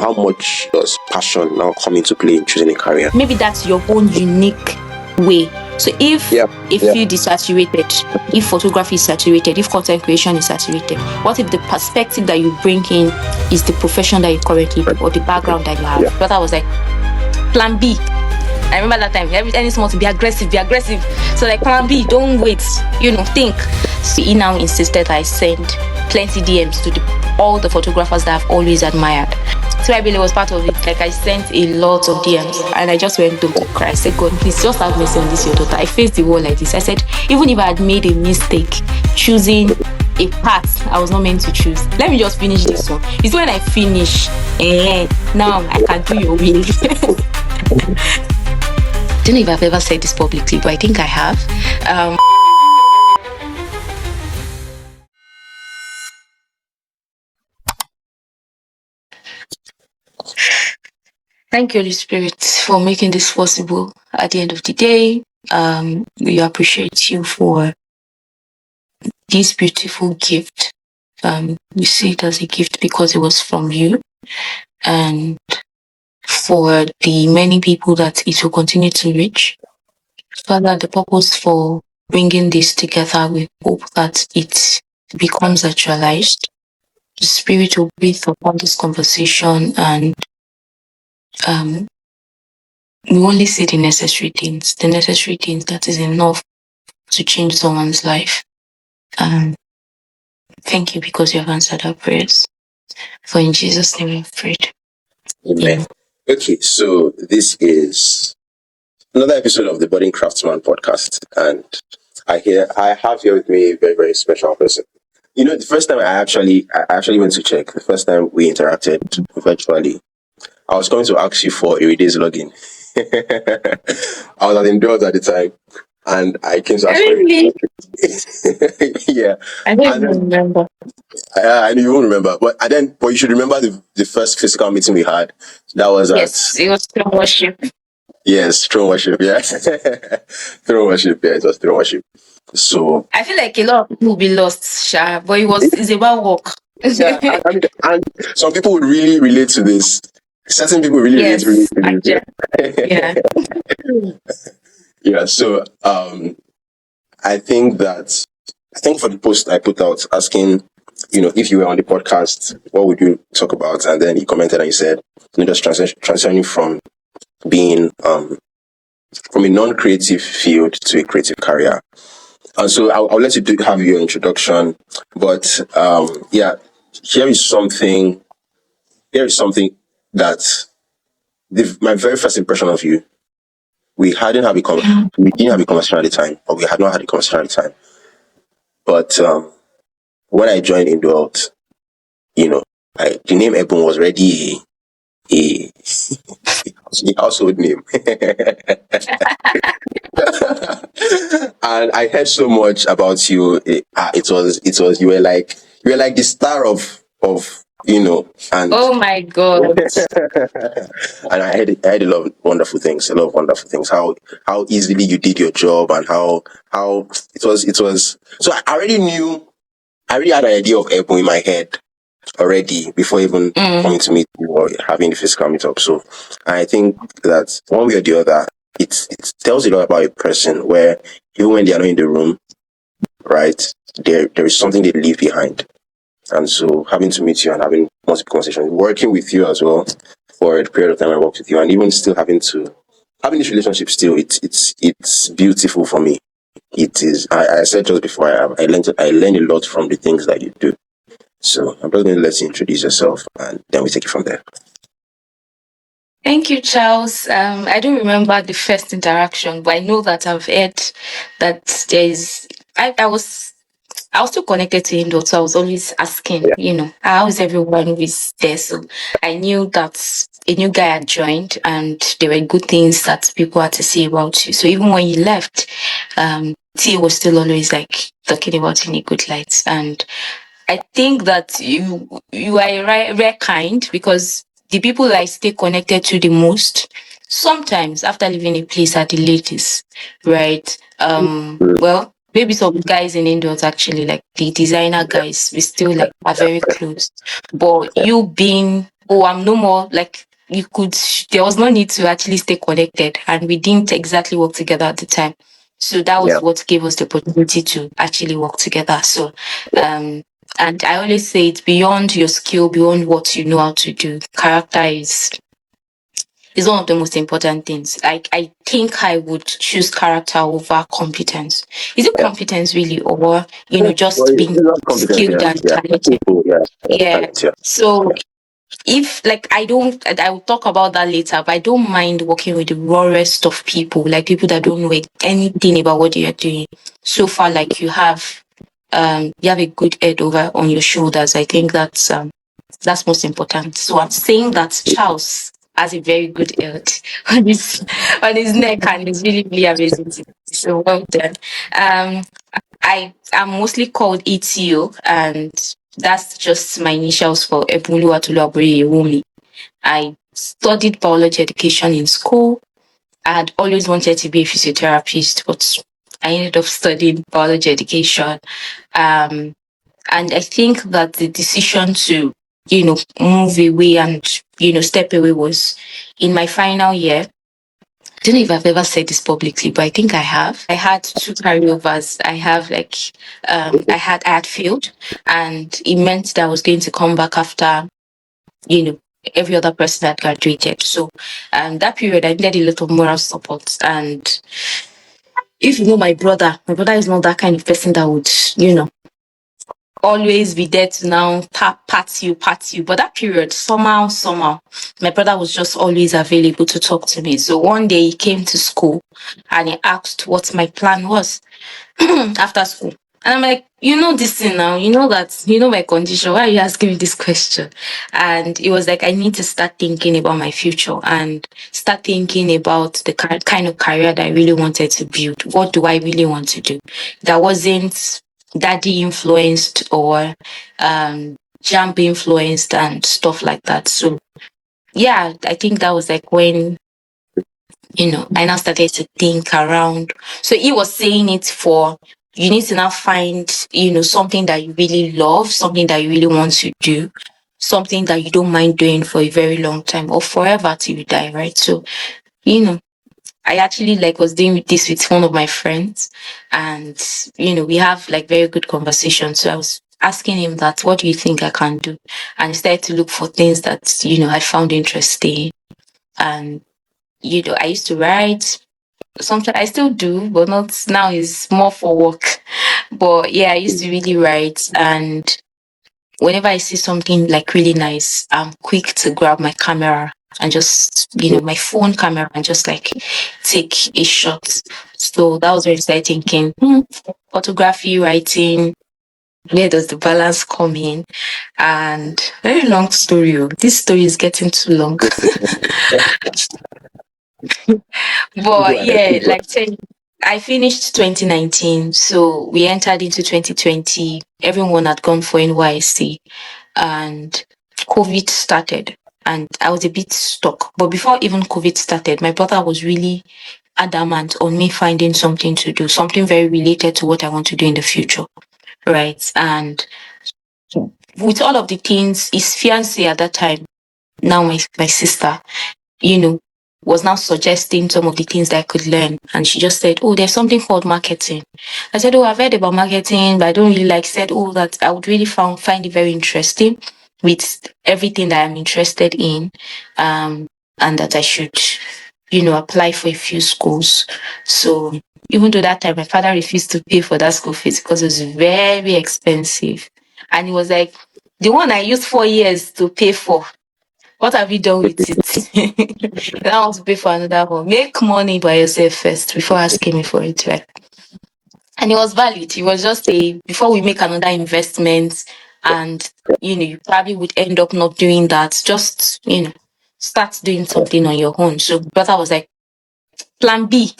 how much does passion now come into play in choosing a career? Maybe that's your own unique way. So if field is saturated, if photography is saturated, if content creation is saturated, what if the perspective that you bring in is the profession that you currently do or the background that you have? Yeah. But I was like, plan B. I remember that time, any small to be aggressive. So like, plan B, don't wait, think. So he now insisted I send plenty DMs to all the photographers that I've always admired. So I really was part of it. Like, I sent a lot of DMs and I just went to cry. I said, God, please just have mercy on this, your daughter. I faced the world like this. I said, even if I had made a mistake choosing a path I was not meant to choose, let me just finish this one. It's when I finish, now I can do your will. I don't know if I've ever said this publicly, but I think I have. Thank you, Holy Spirit, for making this possible. At the end of the day, we appreciate you for this beautiful gift. We see it as a gift because it was from you, and for the many people that it will continue to reach. Father, the purpose for bringing this together, we hope that it becomes actualized. The Spirit will breathe upon this conversation, and we only see the necessary things that is enough to change someone's life. Thank you because you have answered our prayers. For in Jesus' name we've prayed. Amen. Okay, so this is another episode of the Budding Craftsman podcast, and I have here with me a very, very special person. The first time I actually went to check, the first time we interacted virtually, I was going to ask you for Iride's login. I was at Indoors at the time, and I came to ask for it. Yeah. I don't even remember. I know you won't remember, but you should remember the first physical meeting we had. That was it was throne worship. Yes, throne worship. Yeah, throne worship. Yeah, it was throne worship. So I feel like a lot of people will be lost, Sha, but it's about work. Yeah, and some people would really relate to this. Certain people really relate to this. Yeah. Yeah. So I think for the post I put out asking, if you were on the podcast, what would you talk about? And then he commented and he said, just transitioning from being from a non-creative field to a creative career. And so I'll let you have your introduction. But here is something that my very first impression of you, we didn't have a conversation at the time, or we had not had a conversation at the time. But when I joined Indwelt, the name Ebun was already a household name. And I heard so much about you. It was you were like the star of and oh my God. And I heard a lot of wonderful things. How easily you did your job, and how it was. So I already had an idea of Ebun in my head already before even coming to meet you or having the physical meetup. So I think that one way or the other, it tells you a lot about a person, where even when they are not in the room, right, there is something they leave behind. And so having to meet you and having multiple conversations, working with you as well for a period of time I worked with you, and even still having this relationship still, it's beautiful for me. It is. I said just before, I learned a lot from the things that you do. So I'm just going to let you introduce yourself, and then we take it from there. Thank you, Charles. I don't remember the first interaction, but I know that I've heard that I was still connected to him, though, so I was always asking, how is everyone who is there? So I knew that a new guy had joined, and there were good things that people had to say about you. So even when you left, T was still always like talking about you in a good light. And I think that you are a rare kind, because the people I stay connected to the most, sometimes after leaving a place, are the latest, right? Well, maybe some guys in Indoors, actually, like the designer guys, we still are very close. But you being oh, I'm no more, like, there was no need to actually stay connected, and we didn't exactly work together at the time. So that was what gave us the opportunity to actually work together. So, and I always say it's beyond your skill, beyond what you know how to do. Character is one of the most important things. I think I would choose character over competence. Is it competence really, or just being skilled and talented? Yeah. So if, like, I will talk about that later, but I don't mind working with the rawest of people, like people that don't know anything about what you're doing. So far, like, you have a good head over on your shoulders. I think that's most important. So I'm saying that Charles has a very good head on his neck, and it's really, really amazing. So well done. I am mostly called ETO, and that's just my initials for Ebunoluwa Toluwabori Oyewunmi. I studied biology education in school. I had always wanted to be a physiotherapist, but I ended up studying biology education. And I think that the decision to, move away and, step away was in my final year. I don't know if I've ever said this publicly, but I think I have. I had 2 carryovers. I had failed, and it meant that I was going to come back after, every other person had graduated. So, that period I needed a lot of moral support. And if you know my brother is not that kind of person that would, always be there to now pat you. But that period, somehow, my brother was just always available to talk to me. So one day he came to school and he asked what my plan was after school. And I'm like, this thing now, my condition. Why are you asking me this question? And it was like, I need to start thinking about my future and start thinking about the kind of career that I really wanted to build. What do I really want to do? That wasn't daddy influenced or jump influenced and stuff like that. So yeah, I think that was like when I now started to think around. So he was saying it for, you need to now find something that you really love, something that you really want to do, something that you don't mind doing for a very long time or forever till you die, right? So I actually was doing this with one of my friends, and we have like very good conversations. So I was asking him that, what do you think I can do? And he started to look for things that I found interesting. And I used to write. Sometimes I still do, but not now. It's more for work. But yeah, I used to really write, and whenever I see something like really nice, I'm quick to grab my camera and just, my phone camera, and just like take a shot. So that was when I started thinking, photography, writing, where does the balance come in? And very long story. This story is getting too long. But yeah, I finished 2019, so we entered into 2020. Everyone had gone for NYC, and COVID started, and I was a bit stuck. But before even COVID started, my brother was really adamant on me finding something to do, something very related to what I want to do in the future, right? And with all of the things, his fiancée at that time, now my sister, was now suggesting some of the things that I could learn. And she just said, oh, there's something called marketing. I said, oh, I've heard about marketing, but I don't really like. Said, oh, that I would really find it very interesting with everything that I'm interested in. And that I should, apply for a few schools. So even though that time my father refused to pay for that school fees because it was very expensive. And he was like, the one I used 4 years to pay for, what have you done with it? I want to pay for another one. Make money by yourself first before asking me for it, right? And it was valid. It was just before we make another investment, and you probably would end up not doing that. Just start doing something on your own. So brother was like, plan B.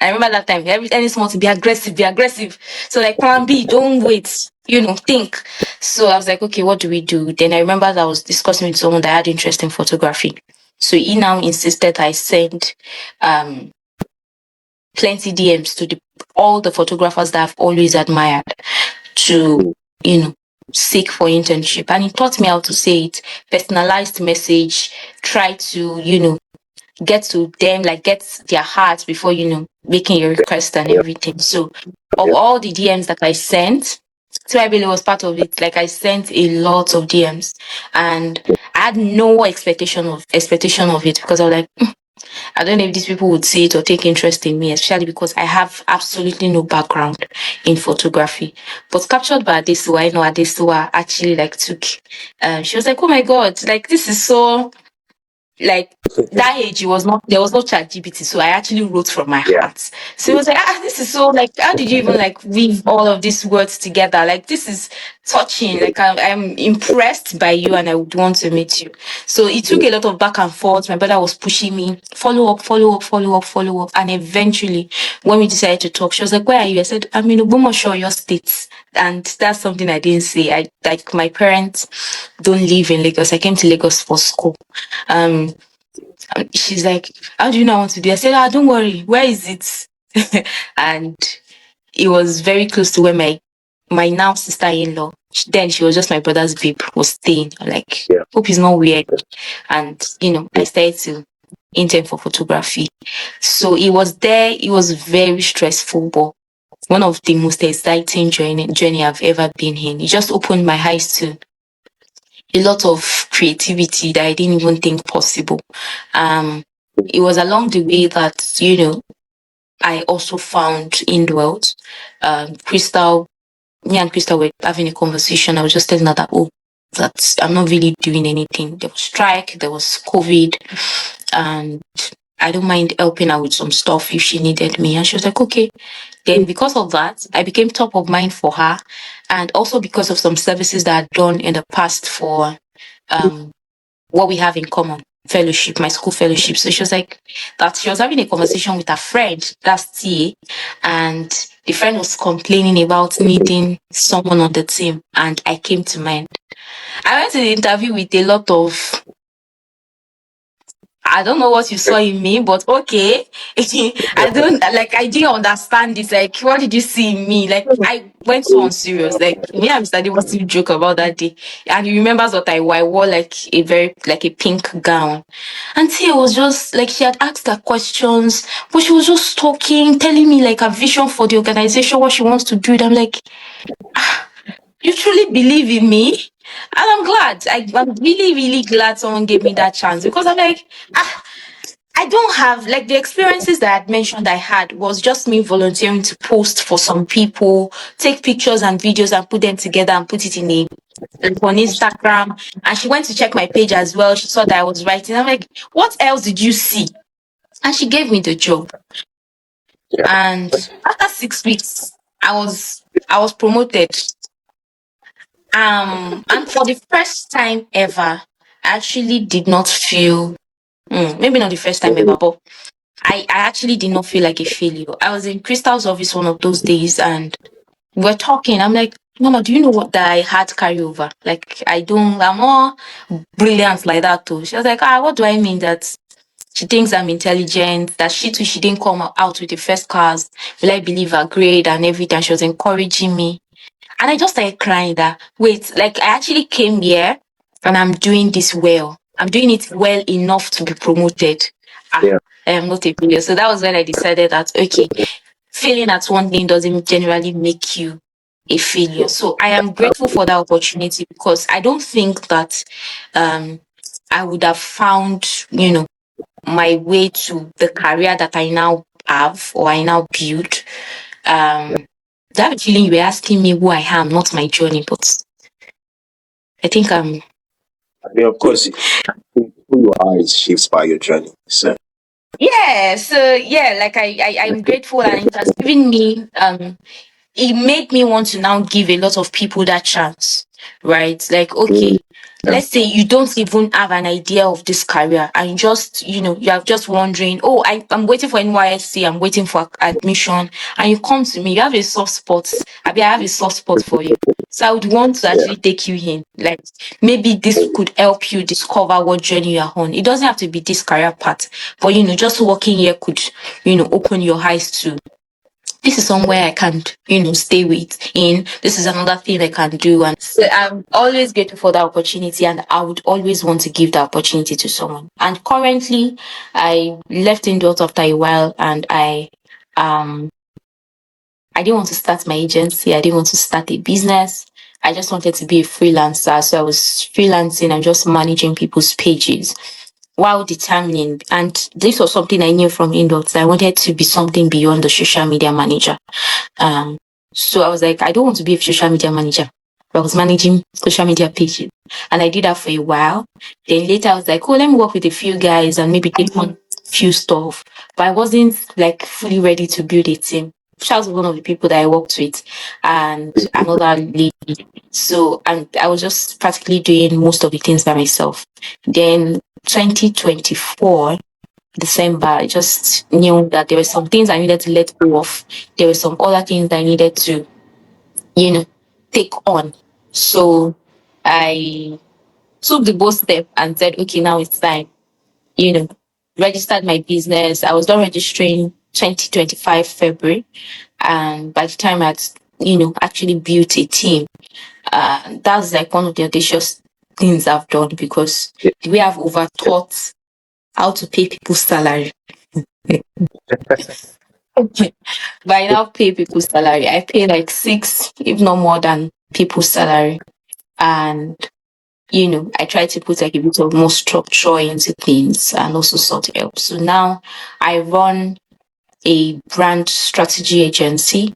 I remember that time, any small to be aggressive. So like, plan B, don't wait, think. So I was like, okay, what do we do? Then I remember that I was discussing with someone that had interest in photography. So he now insisted I send plenty DMs to all the photographers that I've always admired to, seek for internship, and he taught me how to say it. Personalized message, try to, get to them, like get their hearts before, making your request and everything. So of all the DMs that I sent, Twibele was part of it. Like I sent a lot of DMs, and I had no expectation of it, because I was like, I don't know if these people would see it or take interest in me, especially because I have absolutely no background in photography. But captured by Adesuwa, Adesuwa actually like took, she was like, oh my God, like this is so, like that age, there was no chat GPT, so I actually wrote from my heart. So it was like, this is so, like, how did you even like weave all of these words together? Like this is touching. Like I'm impressed by you, and I would want to meet you. So it took a lot of back and forth. My brother was pushing me, follow up, and eventually, when we decided to talk, she was like, where are you? I said, I'm in Ogbomoso, your state. And that's something I didn't say. I, like, my parents don't live in Lagos. I came to Lagos for school. She's like, how do you know I want to do? I said, don't worry, where is it? And it was very close to where my now sister-in-law, then she was just my brother's babe, was staying. I'm like, hope it's not weird. And I started to intern for photography. So it was very stressful, but one of the most exciting journey I've ever been in. It just opened my eyes to a lot of creativity that I didn't even think possible. It was along the way that, I also found Indwelt. Crystal, me and Crystal were having a conversation. I was just telling her that I'm not really doing anything. There was strike, there was COVID, and I don't mind helping her with some stuff if she needed me. And she was like, okay. Then because of that, I became top of mind for her. And also because of some services that I'd done in the past for what we have in common, fellowship, my school fellowship. So she was like, that she was having a conversation with her friend, that's TA, and the friend was complaining about needing someone on the team, and I came to mind. I went to the interview with a lot of, I don't know what you saw in me, but okay. I didn't understand it. Like, what did you see in me? Like, I went so unserious. Like, me and Mr. D was still joke about that day. And he remembers what I wore. I wore like a pink gown. And Tia was just like, she had asked her questions, but she was just talking, telling me like her vision for the organization, what she wants to do. And I'm like, you truly believe in me? And I'm glad. I'm really, really glad someone gave me that chance, because I'm like, I don't have, like, the experiences that I had mentioned I had was just me volunteering to post for some people, take pictures and videos and put them together and put it on Instagram. And she went to check my page as well. She saw that I was writing. I'm like, what else did you see? And she gave me the job. And after 6 weeks, I was promoted. And for the first time ever, I actually did not feel, maybe not the first time ever, but I actually did not feel like a failure. I was in Crystal's office one of those days, and we're talking. I'm like, Mama, do you know what that I had carryover? Like, I'm not brilliant like that too. She was like, what do I mean? That she thinks I'm intelligent, that she didn't come out with the first class. Will I believe her grade and everything? She was encouraging me. And I just started crying that, wait, like, I actually came here and I'm doing this well. I'm doing it well enough to be promoted. I am not a failure. So that was when I decided that, okay, failing at one thing doesn't generally make you a failure. So I am grateful for that opportunity, because I don't think that I would have found, my way to the career that I now have, or I now build. That feeling you were asking me who I am, not my journey, but I think I mean, of course, who you are is shaped by your journey. So like I'm grateful, and it has given me it made me want to now give a lot of people that chance, right? Like, okay, let's say you don't even have an idea of this career, and you are just wondering, I'm waiting for NYSC, I'm waiting for admission, and you come to me, you have a soft spot. I have a soft spot for you. So I would want to actually take you in. Like, maybe this could help you discover what journey you are on. It doesn't have to be this career path, but just working here could, open your eyes to this is somewhere I can, stay in. This is another thing I can do. And so I'm always grateful for that opportunity, and I would always want to give that opportunity to someone. And currently, I left Indot after a while, and I didn't want to start my agency. I didn't want to start a business. I just wanted to be a freelancer. So I was freelancing and just managing people's pages while determining. And this was something I knew from Indocs. I wanted to be something beyond the social media manager. So I was like, I don't want to be a social media manager. I was managing social media pages. And I did that for a while. Then later I was like, oh, let me work with a few guys and maybe take on few stuff. But I wasn't like fully ready to build a team. Charles was one of the people that I worked with, and another lady. So, and I was just practically doing most of the things by myself. Then 2024, December, I just knew that there were some things I needed to let go of. There were some other things I needed to, take on. So I took the bold step and said, okay, now it's time, registered my business. I was done registering 2025 February. And by the time I'd, actually built a team, that's like one of the audacious things I've done, because the way I've overthought how to pay people's salary. But I now pay people's salary. I pay like 6, if not more than people's salary. And, I try to put like a bit of more structure into things and also sort it out. So now I run a brand strategy agency.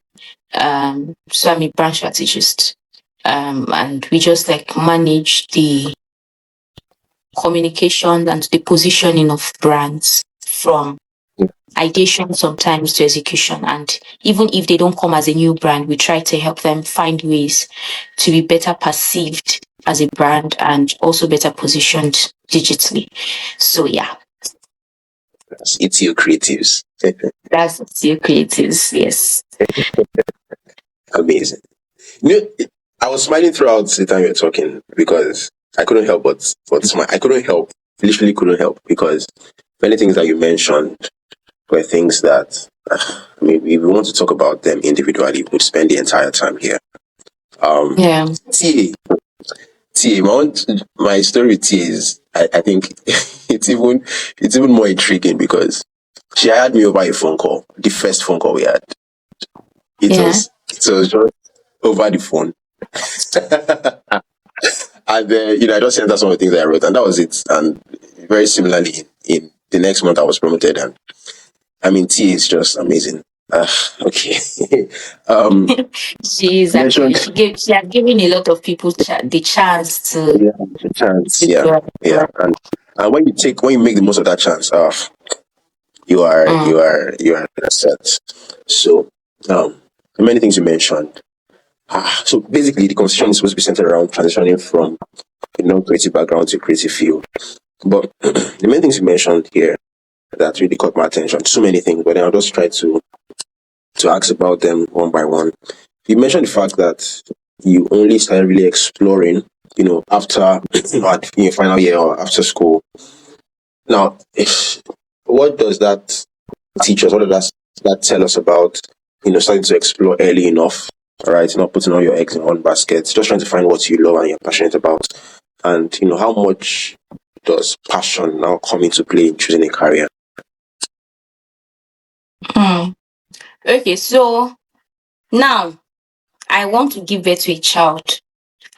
So I'm a brand strategist. And we just like manage the communication and the positioning of brands from ideation sometimes to execution. And even if they don't come as a new brand, we try to help them find ways to be better perceived as a brand and also better positioned digitally. So yeah. That's ETO Creatives. That's ETO Creatives, yes. Amazing. I was smiling throughout the time you were talking because I couldn't help but smile. I couldn't help, literally couldn't help, because many things that you mentioned were things that, we want to talk about them individually. We'd spend the entire time here. Yeah. My story with T is, I think it's even more intriguing because she had me over a phone call, the first phone call we had. It was just over the phone. And then, I just sent her some of the things that I wrote, and that was it. And very similarly, in the next month, I was promoted, and T is just amazing. Okay. She is actually, she has given a lot of people the chance to. Yeah. And when you make the most of that chance, you are set. So, many things you mentioned. So basically, the conversation is supposed to be centered around transitioning from non-creative background to creative field. But the main things you mentioned here that really caught my attention, so many things, but then I'll just try to ask about them one by one. You mentioned the fact that you only started really exploring, after at your final year or after school. Now, what does that teach us? What does that tell us about, starting to explore early enough? All right, not putting all your eggs in one basket, just trying to find what you love and you're passionate about. And, how much does passion now come into play in choosing a career? Okay, so now I want to give birth to a child,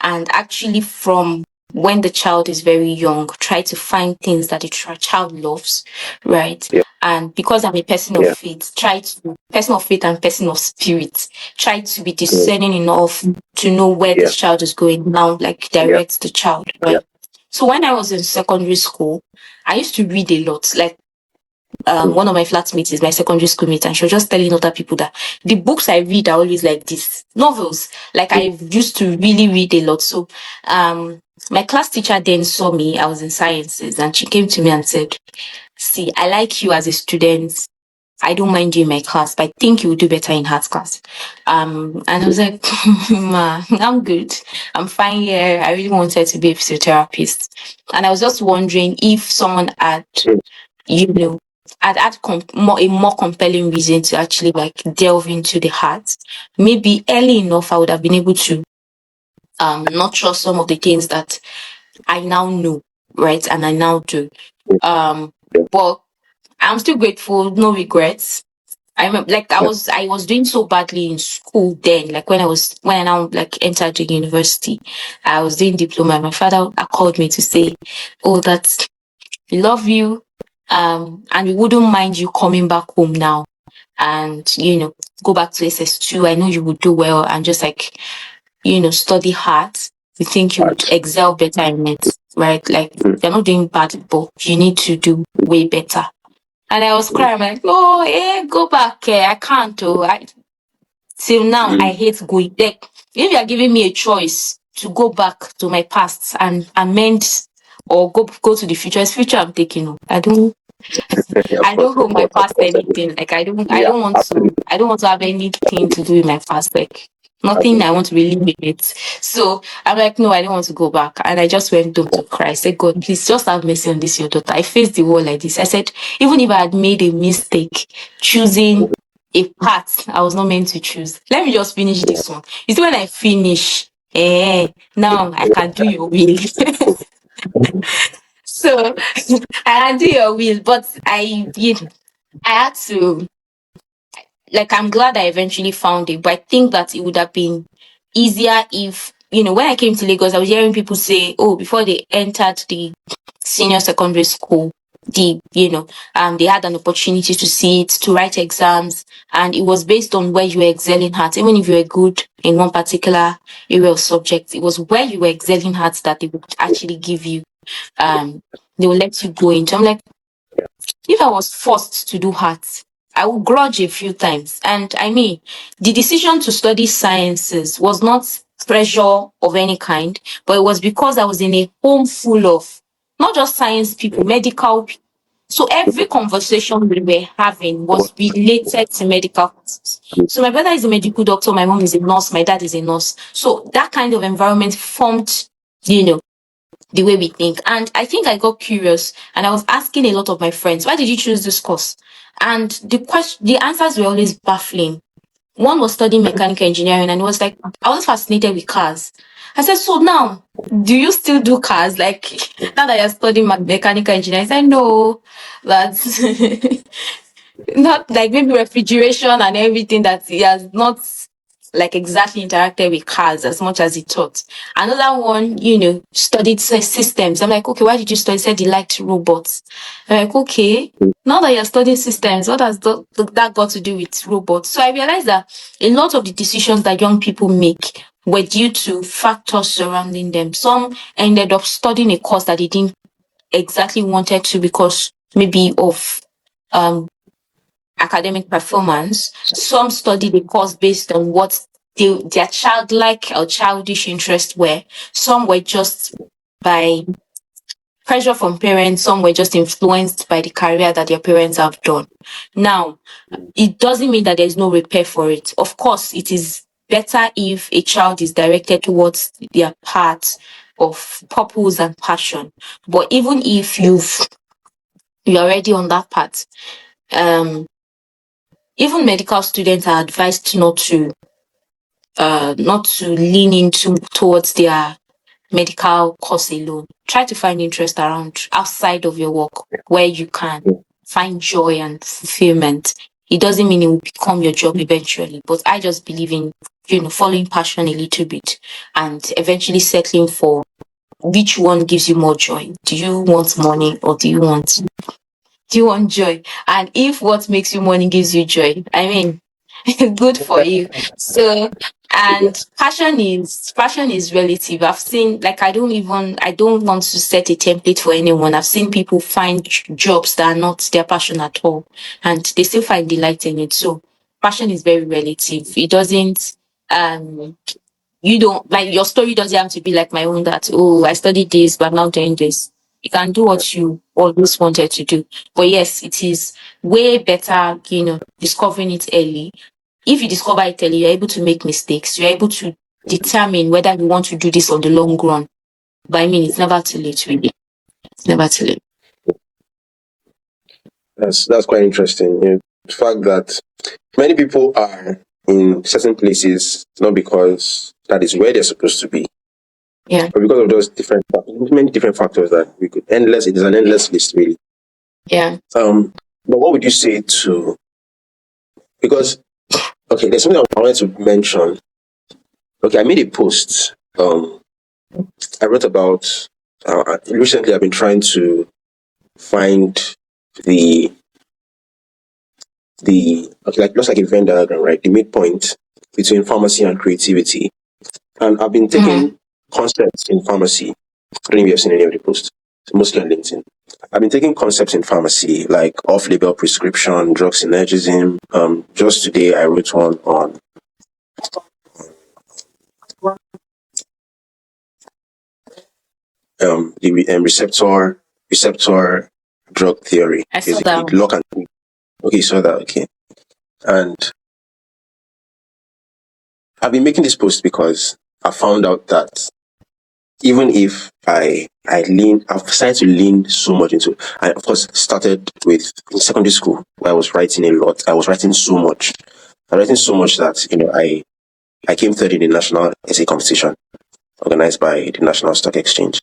and actually from when the child is very young, try to find things that the child loves, right? Yeah. And because I'm a person of faith, person of faith and person of spirit, try to be discerning enough to know where this child is going now, like direct the child, right? Yeah. So when I was in secondary school, I used to read a lot. Like one of my flatmates is my secondary school mate, and she was just telling other people that the books I read are always like this novels. Like I used to really read a lot. So my class teacher then saw me. I was in sciences, and she came to me and said, "See, I like you as a student. I don't mind you in my class, but I think you will do better in arts class." And I was like, "Ma, I'm good. I'm fine here. I really wanted to be a physiotherapist." And I was just wondering if someone had, I'd add a more compelling reason to actually like delve into the heart. Maybe early enough, I would have been able to nurture some of the things that I now know, right? And I now do. But I'm still grateful, no regrets. I remember, like, I was doing so badly in school then. Like when I now like entered the university, I was doing diploma. My father called me to say, "Oh, that we love you, and we wouldn't mind you coming back home now, and go back to SS2. I know you would do well, and just like study hard. We think you would excel better in it, right? Like you're not doing bad, but you need to do way better." And I was crying, I'm like, "Oh, go back. I can't. Till now, I hate going. Like, if you are giving me a choice to go back to my past and amend or go to the future, it's future I'm taking. I don't hold my past anything. Like I don't want to have anything to do with my past. Like nothing I want to really with it. So I'm like, no, I don't want to go back. And I just went home to cry. I said, "God, please just have mercy on this your daughter." I faced the world like this. I said, even if I had made a mistake choosing a path I was not meant to choose, let me just finish this one. You see, when I finish, now I can do your will. So I can do your will, but I had to, like, I'm glad I eventually found it, but I think that it would have been easier if, when I came to Lagos, I was hearing people say, oh, before they entered the senior secondary school, they had an opportunity to sit, to write exams, and it was based on where you were excelling at. Even if you were good in one particular area of subject, it was where you were excelling at that they would actually give you, they will let you go into. I'm like, if I was forced to do art, I would grudge a few times. And I mean, the decision to study sciences was not pressure of any kind, but it was because I was in a home full of not just science people, medical people. So every conversation we were having was related to medical classes. So my brother is a medical doctor, my mom is a nurse, my dad is a nurse. So that kind of environment formed, the way we think. And I think I got curious and I was asking a lot of my friends, why did you choose this course? And the answers were always baffling. One was studying mechanical engineering and it was like, I was fascinated with cars. I said, so now, do you still do cars? Like, now that you're studying mechanical engineering, I said, no, that's not like maybe refrigeration and everything that he has not like exactly interacted with cars as much as he thought. Another one, studied systems. I'm like, okay, why did you study? He said he liked robots. I'm like, okay, now that you're studying systems, what has that got to do with robots? So I realized that a lot of the decisions that young people make were due to factors surrounding them. Some ended up studying a course that they didn't exactly wanted to because maybe of academic performance. Some study the course based on what their childlike or childish interests were. Some were just by pressure from parents. Some were just influenced by the career that their parents have done. Now, it doesn't mean that there's no repair for it. Of course, it is better if a child is directed towards their path of purpose and passion. But even if you're already on that path, even medical students are advised not to lean into towards their medical course alone. Try to find interest around outside of your work where you can find joy and fulfillment. It doesn't mean it will become your job eventually, but I just believe in following passion a little bit and eventually settling for which one gives you more joy. Do you want money or do you want joy? And if what makes you money gives you joy, I mean, good for you. So, and passion is relative. I've seen, like, I don't want to set a template for anyone. I've seen people find jobs that are not their passion at all, and they still find delight in it. So passion is very relative. It doesn't, you don't, like, your story doesn't have to be like my own, that, oh, I studied this, but I'm now doing this. You can do what you always wanted to do. But yes, it is way better, discovering it early. If you discover it early, you're able to make mistakes. You're able to determine whether you want to do this on the long run. But I mean, it's never too late, really. It's never too late. That's quite interesting. The fact that many people are in certain places not because that is where they're supposed to be, Yeah. but because of those many different factors that we could endless. It is an endless list, really. Yeah. But what would you say to, because okay, there's something I wanted to mention. Okay, I made a post. I wrote about recently. I've been trying to find the okay, like just like a Venn diagram, right? The midpoint between pharmacy and creativity. And I've been taking concepts in pharmacy. I don't know if you've seen any of the posts. It's mostly on LinkedIn. I've been taking concepts in pharmacy, like off-label prescription, drug synergism. Just today I wrote one on the receptor drug theory. I saw Basically, that. lock and okay, so that okay. And I've been making this post because I found out that even if I've started to lean so much into. I of course started with in secondary school where I was writing a lot. I was writing so much. I'm writing so much that I came third in the national essay competition organized by the National Stock Exchange,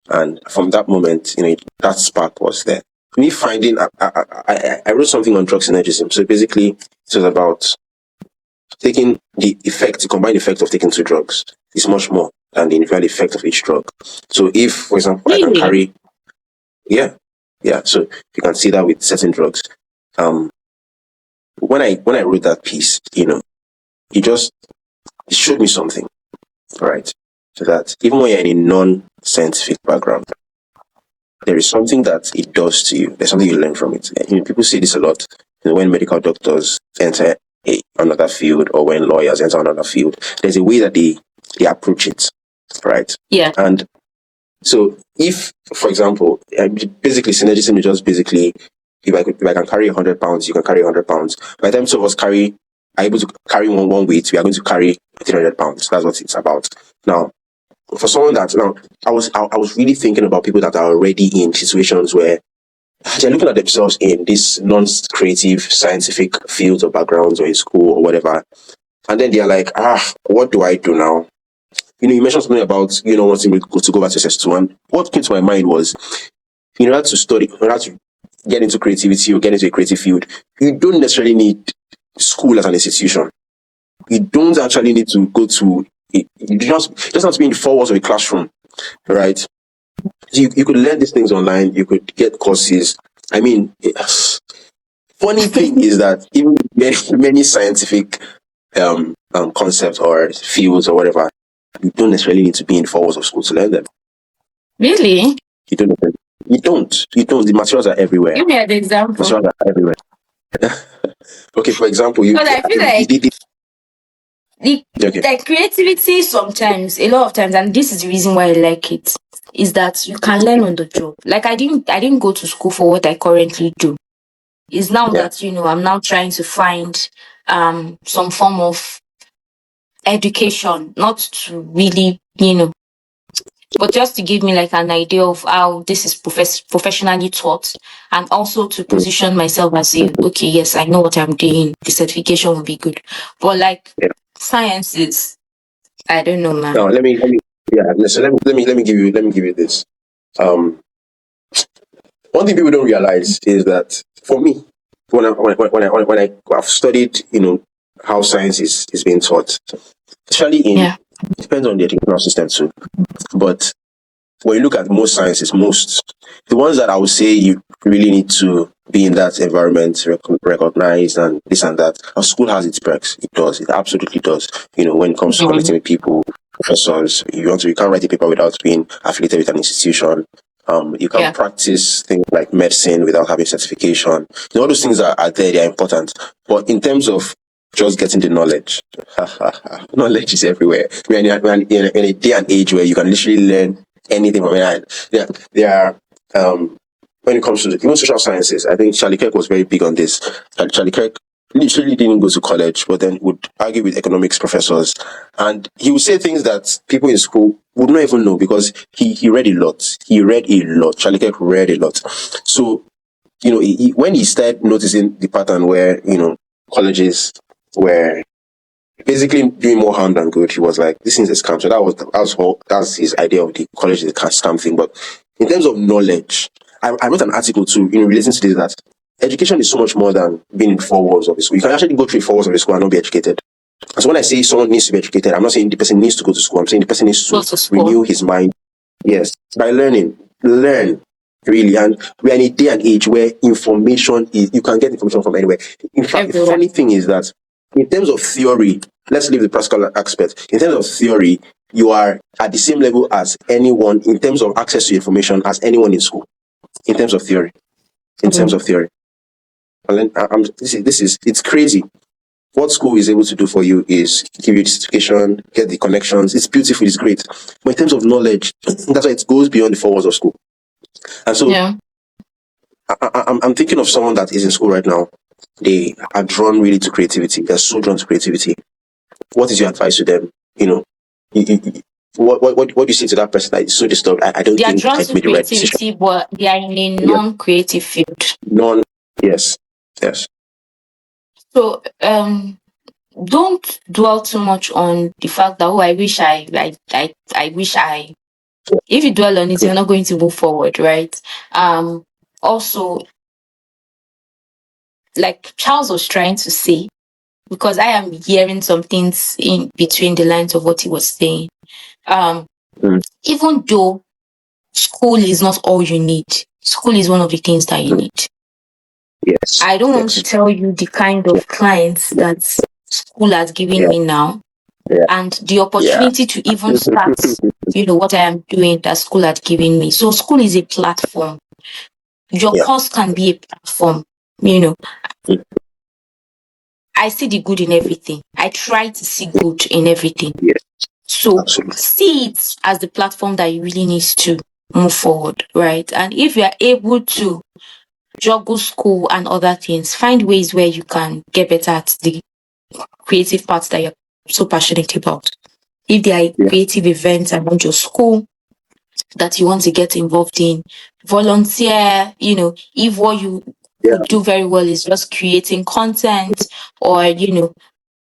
and from that moment, that spark was there. Me finding, I wrote something on drug synergism. So basically, it was about taking the combined effect of taking two drugs is much more than the individual effect of each drug. So if, for example, I can Really? carry, yeah. So you can see that with certain drugs. When I wrote that piece, it showed me something, right? So that even when you're in a non-scientific background, there is something that it does to you. There's something you learn from it. People say this a lot. When medical doctors enter another field, or when lawyers enter another field, there's a way that they approach it, right? Yeah. And so, if, for example, basically synergism is just basically if I can carry 100 pounds, you can carry 100 pounds. By the time two of us are able to carry one weight, we are going to carry 300 pounds. That's what it's about. Now, for someone I was really thinking about people that are already in situations where they're looking at themselves in these non-creative scientific fields or backgrounds or in school or whatever, and then they're like, what do I do now? You mentioned something about wanting to go back to SS2, and what came to my mind was, in order to study, in order to get into creativity or get into a creative field, you don't necessarily need school as an institution. You don't actually need to go to you just have to be in the four walls of a classroom, right? So you could learn these things online. You could get courses. I mean, funny thing is that even many scientific concepts or fields or whatever, you don't necessarily need to be in the four walls of school to learn them. Really? You don't. You don't. The materials are everywhere. Give me an example. Materials are everywhere. Okay, for example, Because I feel like the creativity sometimes, a lot of times, and this is the reason why I like it, is that you can learn on the job. Like I didn't go to school for what I currently do. It's now that I'm now trying to find some form of education, not to really but just to give me like an idea of how this is professionally taught, and also to position myself as okay, yes, I know what I'm doing. The certification will be good, but like sciences, I don't know, man. Now let me so let me give you this. One thing people don't realize is that for me, when I've studied, how science is being taught, especially it depends on the educational system too. But when you look at most sciences, the ones that I would say you really need to be in that environment, recognized and this and that. Our school has its perks. It does. It absolutely does. When it comes to connecting with people, professors, you can't write a paper without being affiliated with an institution. You can practice things like medicine without having certification. All those things are there. They are important. But in terms of just getting the knowledge, knowledge is everywhere. We're in a day and age where you can literally learn anything from it. There are when it comes to even social sciences, I think Charlie Kirk was very big on this. And Charlie Kirk literally didn't go to college, but then would argue with economics professors, and he would say things that people in school would not even know because he read a lot. Charlie Kirk read a lot. So when he started noticing the pattern where, colleges were basically doing more harm than good, he was like, this is a scam. So that's his idea of the college is a scam thing. But in terms of knowledge, I wrote an article too, relating to this, that education is so much more than being in 4 walls of a school. You can actually go through 4 walls of a school and not be educated. And so when I say someone needs to be educated, I'm not saying the person needs to go to school. I'm saying the person needs to renew his mind. Yes, by learn, really. And we're in a day and age where information you can get information from anywhere. In fact, the funny thing is that in terms of theory, let's leave the practical aspect. In terms of theory, you are at the same level as anyone in terms of access to information as anyone in school. In terms of theory. And then it's crazy. What school is able to do for you is give you this education, get the connections. It's beautiful, it's great. But in terms of knowledge, that's why it goes beyond the 4 walls of school. And so I'm thinking of someone that is in school right now. They are drawn really to creativity. They're so drawn to creativity. What is your advice to them? What do you say to that person that is so disturbed? I don't think I've made the right decision. But they are in a non-creative field. Yes. So don't dwell too much on the fact that I wish I. If you dwell on it, you're not going to move forward, right? Also, like Charles was trying to say, because I am hearing some things in between the lines of what he was saying. Even though school is not all you need, school is one of the things that you need. Yes. I don't want to tell you the kind of clients that school has given me now, and the opportunity to even start, what I am doing that school had given me. So school is a platform. Your course can be a platform, I see the good in everything. I try to see good in everything. So see it as the platform that you really need to move forward, right? And if you are able to juggle school and other things, find ways where you can get better at the creative parts that you're so passionate about. If there are creative events around your school that you want to get involved in, volunteer, if what you do very well is just creating content or,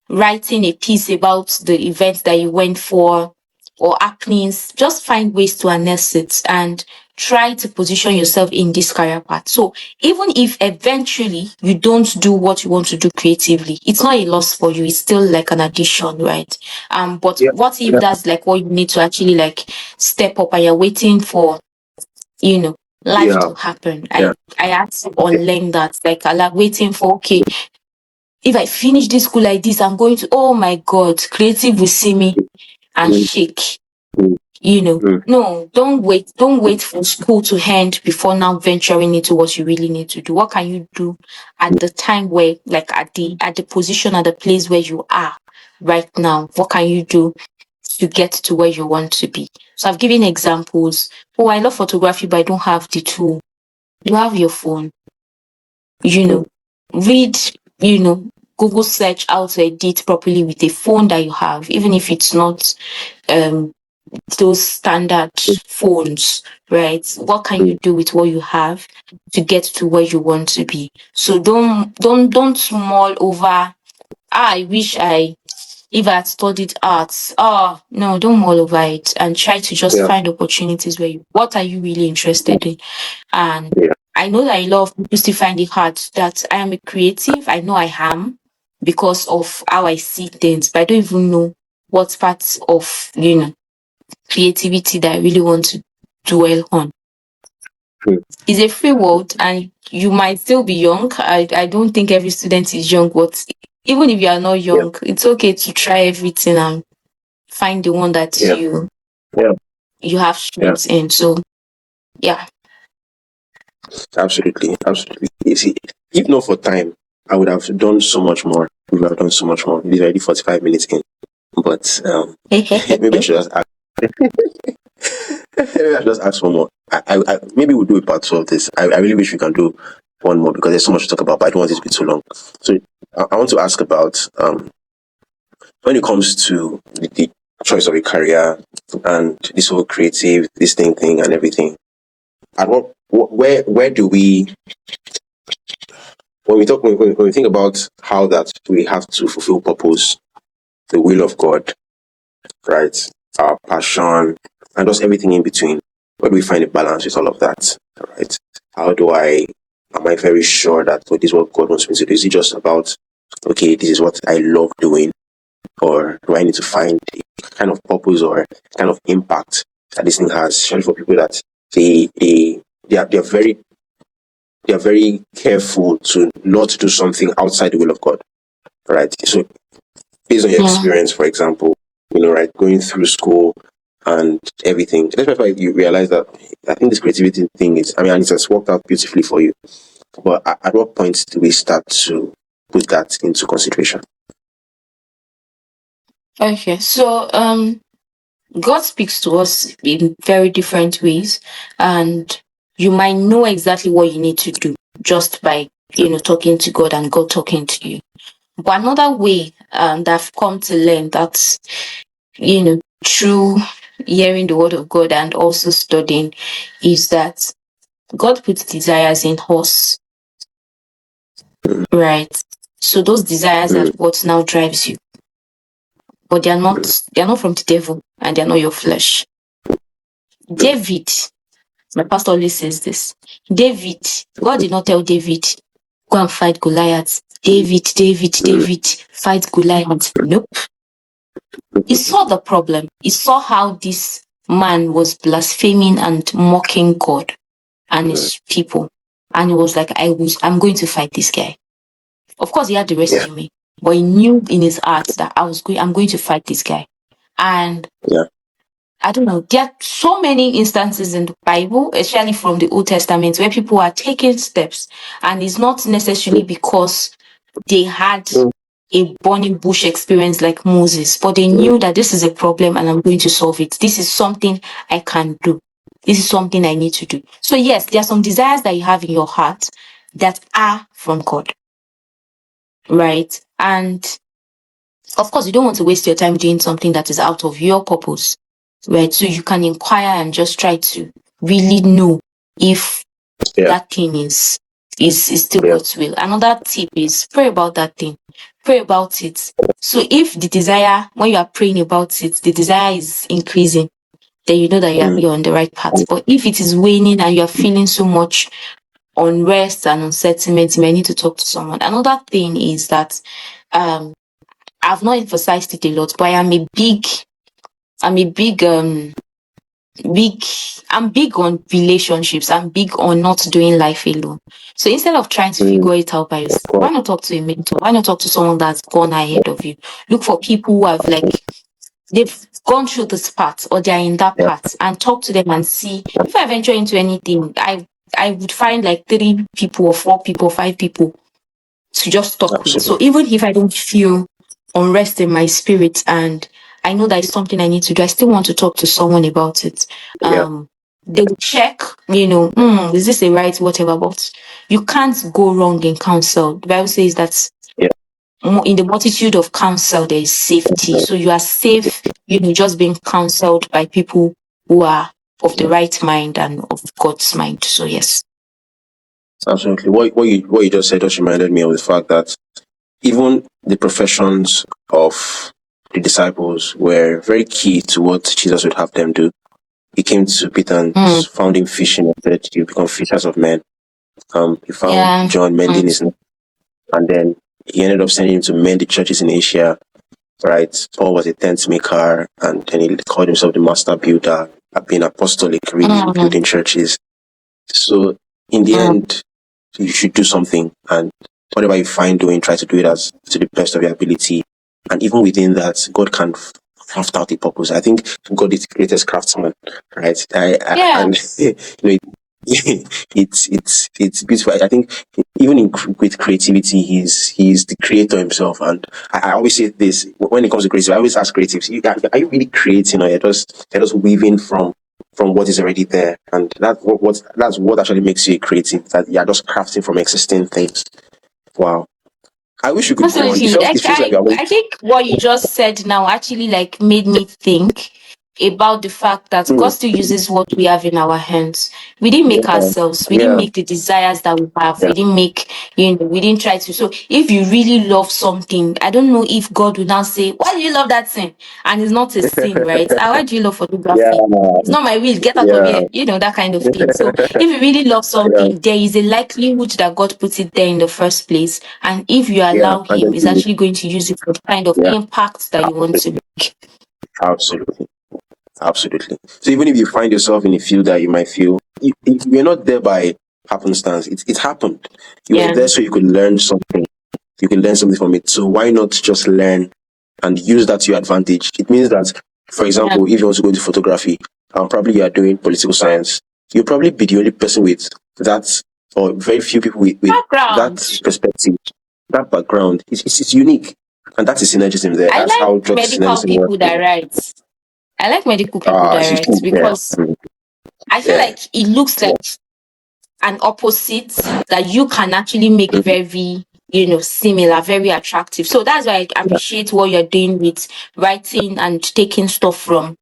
writing a piece about the event that you went for or happenings, just find ways to harness it and try to position yourself in this career path. So even if eventually you don't do what you want to do creatively, it's not a loss for you. It's still like an addition, right? But what if that's like what you need to actually like step up and you're waiting for, life to happen? I had to unlearn that. Like I like waiting for, okay, if I finish this school like this, I'm going to, oh my God, creative will see me and shake. No, don't wait for school to end before now venturing into what you really need to do. What can you do at the time where, like at the position, at the place where you are right now? What can you do to get to where you want to be? So I've given examples. Oh, I love photography, but I don't have the tool. You have your phone. Read, Google search how to edit properly with a phone that you have, even if it's not those standard phones, right? What can you do with what you have to get to where you want to be? So don't mull over, I wish if I had studied arts. No, don't mull over it and try to just find opportunities where what are you really interested in? And I know that a lot of people still find it hard that I am a creative. I know I am because of how I see things, but I don't even know what parts of, creativity that I really want to dwell on. It's a free world and you might still be young. I don't think every student is young, but even if you are not young, it's okay to try everything and find the one that you have strengths in. So, Absolutely. You see, if not for time, I would have done so much more. It's already 45 minutes in. But maybe I should just ask. Maybe I should just ask for more. Maybe we'll do a part 2 of this. I really wish we can do one more because there's so much to talk about, but I don't want it to be too long. So I want to ask about when it comes to the choice of a career and this whole creative, this thing and everything. At where do we when we think about how that we have to fulfill purpose, the will of God, right? Our passion, and just everything in between. Where do we find a balance with all of that, right? Am I very sure that this is what God wants me to do? Is it just about, okay, this is what I love doing? Or do I need to find a kind of purpose or kind of impact that this thing has, especially for people that they are very careful to not do something outside the will of God, right? So based on your experience, for example, right, going through school and everything, that's why you realize that I think this creativity thing is, and it has worked out beautifully for you. But at what point do we start to put that into consideration? Okay, so God speaks to us in very different ways, and you might know exactly what you need to do just by talking to God and God talking to you. But another way that I've come to learn that through hearing the word of God and also studying is that God puts desires in us, right? So those desires are what now drives you, but they're not from the devil and they're not your flesh. David, my pastor always says this. David, God did not tell David, go and fight Goliath. David, fight Goliath. Nope. He saw the problem. He saw how this man was blaspheming and mocking God and his people. And he was like, I'm going to fight this guy. Of course, he had the resume, but he knew in his heart that I'm going to fight this guy. And I don't know, there are so many instances in the Bible, especially from the Old Testament, where people are taking steps, and it's not necessarily because they had a burning bush experience like Moses, but they knew that this is a problem and I'm going to solve it. This is something I can do. This is something I need to do. So yes, there are some desires that you have in your heart that are from God, right? And of course, you don't want to waste your time doing something that is out of your purpose, right? So you can inquire and just try to really know if that thing is still God's will. Another tip is pray about that thing. Pray about it. So if the desire, when you are praying about it, the desire is increasing, then you know that you're on the right path. But if it is waning and you're feeling so much unrest and unsettlement, you might need to talk to someone. Another thing is that I've not emphasized it a lot, but I'm big on relationships. I'm big on not doing life alone. So instead of trying to figure it out by yourself, why not talk to a mentor? Why not talk to someone that's gone ahead of you? Look for people who have they've gone through this path or they're in that path, and talk to them and see if I venture into anything. I would find 3 people or 4 people, 5 people to just talk with. So even if I don't feel unrest in my spirit and I know that it's something I need to do, I still want to talk to someone about it. They will check, is this a right, whatever, but you can't go wrong in counsel. The Bible says that in the multitude of counsel, there is safety. So you are safe, just being counseled by people who are of the right mind and of God's mind. So yes. Absolutely. What you just said just reminded me of the fact that even the professions of the disciples were very key to what Jesus would have them do. He came to Peter and found him fishing and said, "You become fishers of men." He found John mending his net, and then he ended up sending him to mend the churches in Asia. Right? Paul was a tent maker, and then he called himself the master builder, being apostolic, really building churches. So in the end, you should do something, and whatever you find doing, try to do it as to the best of your ability. And even within that, God can craft out a purpose. I think God is the greatest craftsman, right? And it's beautiful. I think even with creativity, he's the creator himself. And I always say this when it comes to creativity. I always ask creatives, are you really creating, or you're just weaving from what is already there? And that's what actually makes you a creative. That you're just crafting from existing things. Wow. I wish you could go on. It feels like I think what you just said now actually made me think about the fact that God still uses what we have in our hands. We didn't make ourselves. We didn't make the desires that we have. We didn't make we didn't try to. So if you really love something, I don't know if God will now say, why do you love that thing? And it's not a sin, right? Why do you love Yeah. photography? It's not my will, get out of Yeah. here, that kind of thing. So if you really love something, there is a likelihood that God puts it there in the first place. And if you Yeah. allow And him, then he's actually going to use it for the kind of yeah. impact that you want to make. Absolutely. Absolutely. So even if you find yourself in a field that you might feel you're not there by happenstance, it happened. You were Yeah. there so you could learn something. You can learn something from it. So why not just learn and use that to your advantage? It means that, for example, if you want to go into photography and probably you are doing political science, you'll probably be the only person with that, or very few people with Background. that perspective, that background. It's unique. And that is synergism there. I That's how like drugs medical synergism works. people that write. I like medical people that It's write cool. Yeah. because I feel Yeah. like it looks like an opposite that you can actually make very, similar, very attractive. So that's why I appreciate what you're doing with writing and taking stuff from,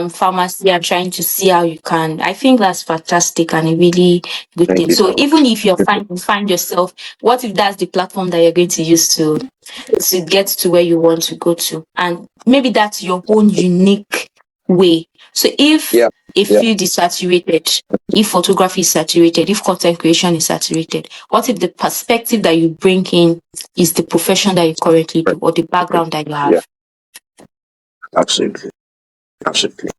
pharmacy and trying to see how you can. I think that's fantastic and a really good Thank thing. you so So much. even if you find yourself, what if that's the platform that you're going to use to get to where you want to go to? And maybe that's your own unique way. So if a field is saturated, if photography is saturated, if content creation is saturated, what if the perspective that you bring in is the profession that you currently do or the background that you have? Yeah. Absolutely. Absolutely.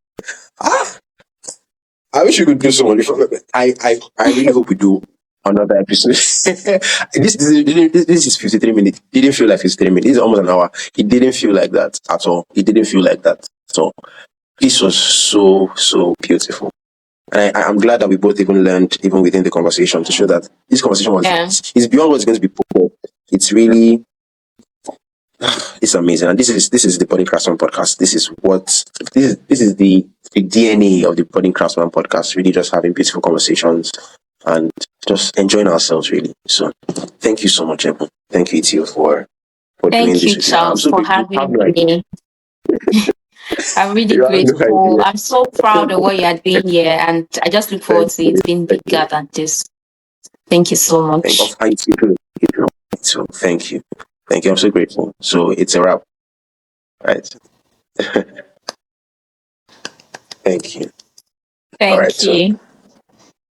I wish we could do so much. I really hope we do another episode. This is 53 minutes. It didn't feel like 53 minutes. This is almost an hour. It didn't feel like that at all. It didn't feel like that. So this was so beautiful. And I'm glad that we both even learned, even within the conversation, to show that this conversation is beyond what's going to be put. It's really, it's amazing. And this is the Budding Craftsman podcast. This is the DNA of the Budding Craftsman podcast. Really just having beautiful conversations and just enjoying ourselves, really. So thank you so much, Ebun. Thank you, ETO, for doing this with me. Charles, for having me. I'm really grateful. I'm so proud of what you're doing here, and I just look forward to it being bigger than this. Thank you so much. Thank you. So thank you. Thank you. I'm so grateful. So it's a wrap. Right. Thank you. Thank you.